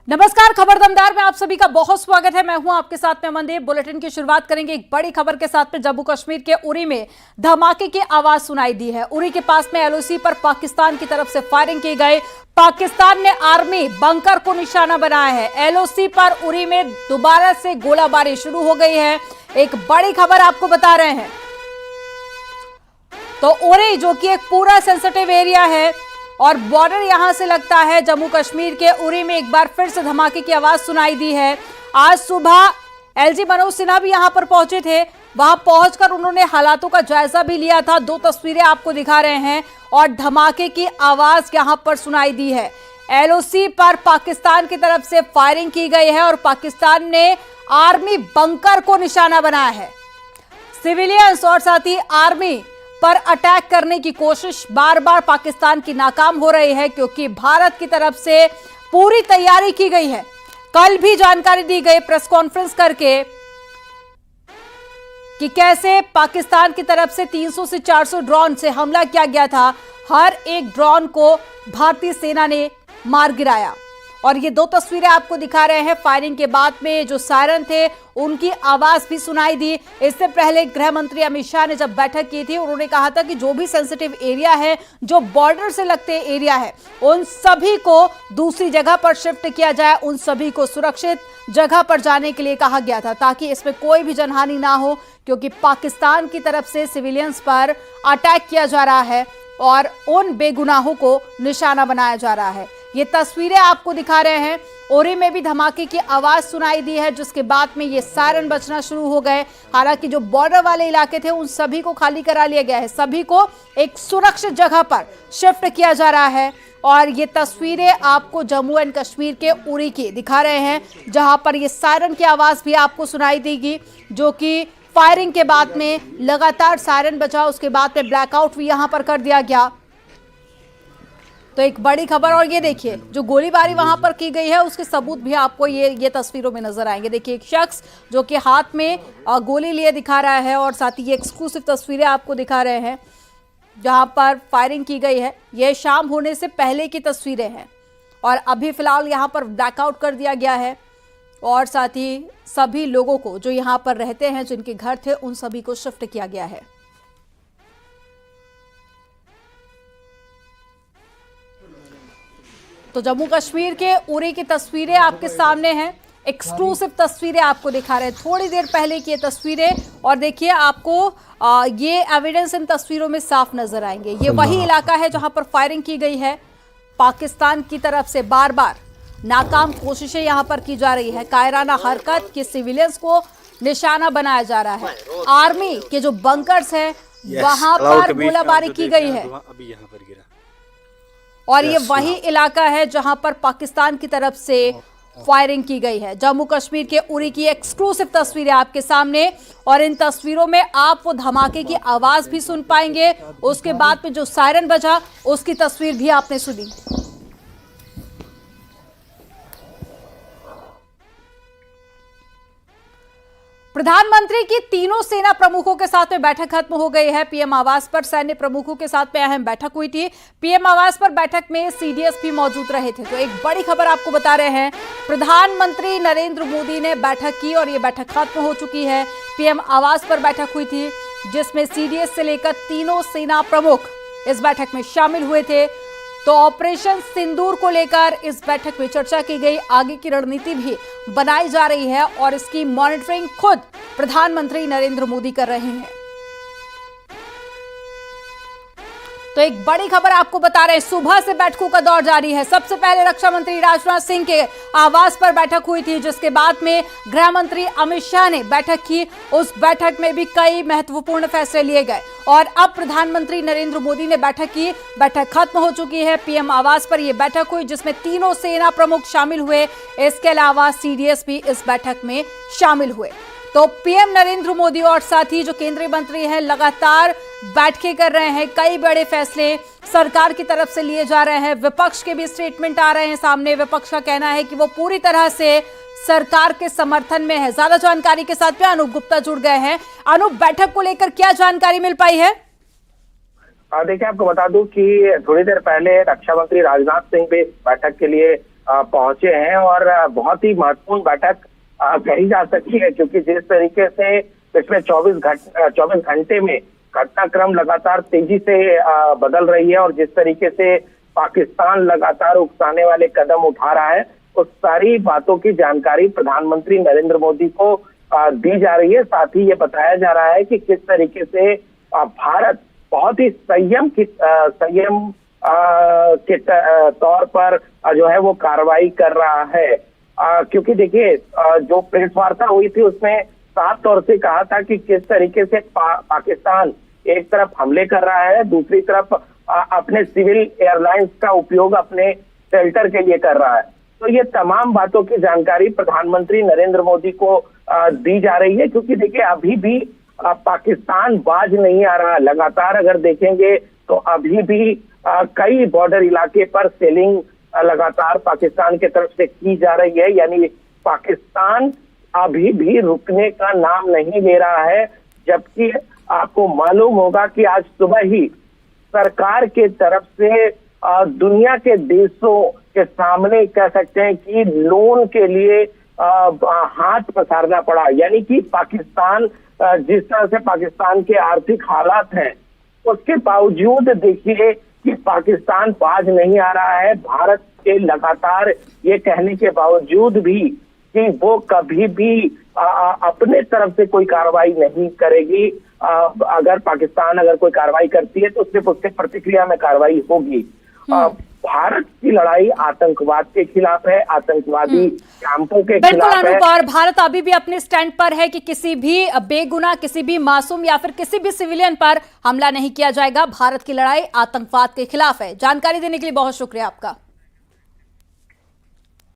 नमस्कार, खबर दमदार में आप सभी का बहुत स्वागत है। मैं हूं आपके साथ में अमनदीप। बुलेटिन की शुरुआत करेंगे एक बड़ी खबर के साथ में। जम्मू कश्मीर के उरी में धमाके की आवाज सुनाई दी है। उरी के पास में एलओसी पर पाकिस्तान की तरफ से फायरिंग की गई। पाकिस्तान ने आर्मी बंकर को निशाना बनाया है। एलओसी पर उरी में दोबारा से गोलाबारी शुरू हो गई है। एक बड़ी खबर आपको बता रहे हैं। तो उरी जो कि एक पूरा सेंसिटिव एरिया है और बॉर्डर यहां से लगता है जम्मू कश्मीर के, उरी में एक बार फिर से धमाके की आवाज सुनाई दी है। आज सुबह एलजी मनोज सिन्हा भी यहां पर पहुंचे थे। वहां पहुंचकर उन्होंने हालातों का जायजा भी लिया था। दो तस्वीरें आपको दिखा रहे हैं और धमाके की आवाज यहां पर सुनाई दी है। एलओसी पर पाकिस्तान की तरफ से फायरिंग की गई है और पाकिस्तान ने आर्मी बंकर को निशाना बनाया है। सिविलियंस और साथ ही आर्मी पर अटैक करने की कोशिश बार बार पाकिस्तान की नाकाम हो रही है, क्योंकि भारत की तरफ से पूरी तैयारी की गई है। कल भी जानकारी दी गई प्रेस कॉन्फ्रेंस करके कि कैसे पाकिस्तान की तरफ से 300 से 400 ड्रोन से हमला किया गया था। हर एक ड्रोन को भारतीय सेना ने मार गिराया और ये दो तस्वीरें आपको दिखा रहे हैं। फायरिंग के बाद में जो सायरन थे उनकी आवाज भी सुनाई दी। इससे पहले गृह मंत्री अमित शाह ने जब बैठक की थी, उन्होंने कहा था कि जो भी सेंसिटिव एरिया है, जो बॉर्डर से लगते एरिया है, उन सभी को दूसरी जगह पर शिफ्ट किया जाए, उन सभी को सुरक्षित जगह पर जाने के लिए कहा गया था, ताकि इसमें कोई भी जनहानि ना हो, क्योंकि पाकिस्तान की तरफ से सिविलियंस पर अटैक किया जा रहा है और उन बेगुनाहों को निशाना बनाया जा रहा है। ये तस्वीरें आपको दिखा रहे हैं। उरी में भी धमाके की आवाज सुनाई दी है, जिसके बाद में ये सायरन बजना शुरू हो गए। हालांकि जो बॉर्डर वाले इलाके थे उन सभी को खाली करा लिया गया है। सभी को एक सुरक्षित जगह पर शिफ्ट किया जा रहा है और ये तस्वीरें आपको जम्मू एंड कश्मीर के उरी की दिखा रहे हैं, जहां पर ये सायरन की आवाज भी आपको सुनाई देगी, जो कि फायरिंग के बाद में लगातार सायरन बजा। उसके बाद में ब्लैकआउट भी यहां पर कर दिया गया। तो एक बड़ी खबर। और ये देखिए, जो गोलीबारी वहां पर की गई है उसके सबूत भी आपको ये तस्वीरों में नजर आएंगे। देखिए, एक शख्स जो कि हाथ में गोली लिए दिखा रहा है और साथ ही ये एक्सक्लूसिव तस्वीरें आपको दिखा रहे हैं जहां पर फायरिंग की गई है। ये शाम होने से पहले की तस्वीरें हैं और अभी फिलहाल यहां पर ब्लैकआउट कर दिया गया है और साथ ही सभी लोगों को जो यहां पर रहते हैं, जिनके घर थे, उन सभी को शिफ्ट किया गया है। तो जम्मू कश्मीर के उरी की तस्वीरें आपके सामने हैं। एक्सक्लूसिव तस्वीरें आपको दिखा रहे हैं, थोड़ी देर पहले की ये तस्वीरें। और देखिए, आपको ये एविडेंस इन तस्वीरों में साफ नजर आएंगे। ये वही इलाका है जहां पर फायरिंग की गई है। पाकिस्तान की तरफ से बार बार नाकाम कोशिशें यहां पर की जा रही है। कायराना हरकत के सिविलियंस को निशाना बनाया जा रहा है। आर्मी के जो बंकर्स हैं वहां पर गोलाबारी की गई है और ये वही इलाका है जहां पर पाकिस्तान की तरफ से फायरिंग की गई है। जम्मू कश्मीर के उरी की एक्सक्लूसिव तस्वीरें आपके सामने और इन तस्वीरों में आप वो धमाके की आवाज भी सुन पाएंगे। उसके बाद में जो सायरन बजा उसकी तस्वीर भी आपने सुनी। प्रधानमंत्री की तीनों सेना प्रमुखों के साथ में बैठक खत्म हो गई है। पीएम आवास पर सैन्य प्रमुखों के साथ में अहम बैठक हुई थी। पीएम आवास पर बैठक में सीडीएस भी मौजूद रहे थे। तो एक बड़ी खबर आपको बता रहे हैं, प्रधानमंत्री नरेंद्र मोदी ने बैठक की और ये बैठक खत्म हो चुकी है। पीएम आवास पर बैठक हुई थी जिसमें सीडीएस से लेकर तीनों सेना प्रमुख इस बैठक में शामिल हुए थे। तो ऑपरेशन सिंदूर को लेकर इस बैठक में चर्चा की गई। आगे की रणनीति भी बनाई जा रही है और इसकी मॉनिटरिंग खुद प्रधानमंत्री नरेंद्र मोदी कर रहे हैं। तो एक बड़ी खबर आपको बता रहे हैं, सुबह से बैठकों का दौर जारी है। सबसे पहले रक्षा मंत्री राजनाथ सिंह के आवास पर बैठक हुई थी, जिसके बाद में गृह मंत्री अमित शाह ने बैठक की। उस बैठक में भी कई महत्वपूर्ण फैसले लिए गए और अब प्रधानमंत्री नरेंद्र मोदी ने बैठक की। बैठक खत्म हो चुकी है। पीएम आवास पर यह बैठक हुई जिसमें तीनों सेना प्रमुख शामिल हुए। इसके अलावा सीडीएस भी इस बैठक में शामिल हुए। तो पीएम नरेंद्र मोदी और साथ ही जो केंद्रीय मंत्री हैं लगातार बैठकें कर रहे हैं। कई बड़े फैसले सरकार की तरफ से लिए जा रहे हैं। विपक्ष के भी स्टेटमेंट आ रहे हैं सामने। विपक्ष का कहना है कि वो पूरी तरह से सरकार के समर्थन में है। ज्यादा जानकारी के साथ में अनूप गुप्ता जुड़ गए हैं। अनूप, बैठक को लेकर क्या जानकारी मिल पाई है? देखिए, आपको बता दूं कि थोड़ी देर पहले रक्षा मंत्री राजनाथ सिंह भी बैठक के लिए पहुंचे हैं और बहुत ही महत्वपूर्ण बैठक कही जा सकती है, क्योंकि जिस तरीके से पिछले 24 घंटे में घटनाक्रम लगातार तेजी से बदल रही है और जिस तरीके से पाकिस्तान लगातार उकसाने वाले कदम उठा रहा है, उस सारी बातों की जानकारी प्रधानमंत्री नरेंद्र मोदी को दी जा रही है। साथ ही ये बताया जा रहा है कि किस तरीके से भारत बहुत ही संयम के तौर पर जो है वो कार्रवाई कर रहा है, क्योंकि देखिए जो प्रेस वार्ता हुई थी उसमें साफ तौर से कहा था कि किस तरीके से पाकिस्तान एक तरफ हमले कर रहा है, दूसरी तरफ अपने सिविल एयरलाइंस का उपयोग अपने शेल्टर के लिए कर रहा है। तो ये तमाम बातों की जानकारी प्रधानमंत्री नरेंद्र मोदी को दी जा रही है, क्योंकि देखिए अभी भी पाकिस्तान बाज नहीं आ रहा। लगातार अगर देखेंगे तो अभी भी कई बॉर्डर इलाके पर सेलिंग लगातार पाकिस्तान की तरफ से की जा रही है, यानी पाकिस्तान अभी भी रुकने का नाम नहीं ले रहा है। जबकि आपको मालूम होगा कि आज सुबह ही सरकार के तरफ से दुनिया के देशों के सामने कह सकते हैं कि लोन के लिए हाथ पसारना पड़ा, यानी कि पाकिस्तान जिस तरह से पाकिस्तान के आर्थिक हालात हैं उसके बावजूद देखिए कि पाकिस्तान बाज नहीं आ रहा है। भारत के लगातार ये कहने के बावजूद भी कि वो कभी भी अपने तरफ से कोई कार्रवाई नहीं करेगी। अगर पाकिस्तान अगर कोई कार्रवाई करती है तो सिर्फ उसके प्रतिक्रिया में कार्रवाई होगी। भारत की लड़ाई आतंकवाद के खिलाफ है, आतंकवादी कैंपों के खिलाफ है। बिल्कुल और भारत अभी भी अपने स्टैंड पर है कि किसी भी बेगुनाह, किसी भी मासूम या फिर किसी भी सिविलियन पर हमला नहीं किया जाएगा। भारत की लड़ाई आतंकवाद के खिलाफ है। जानकारी देने के लिए बहुत शुक्रिया आपका।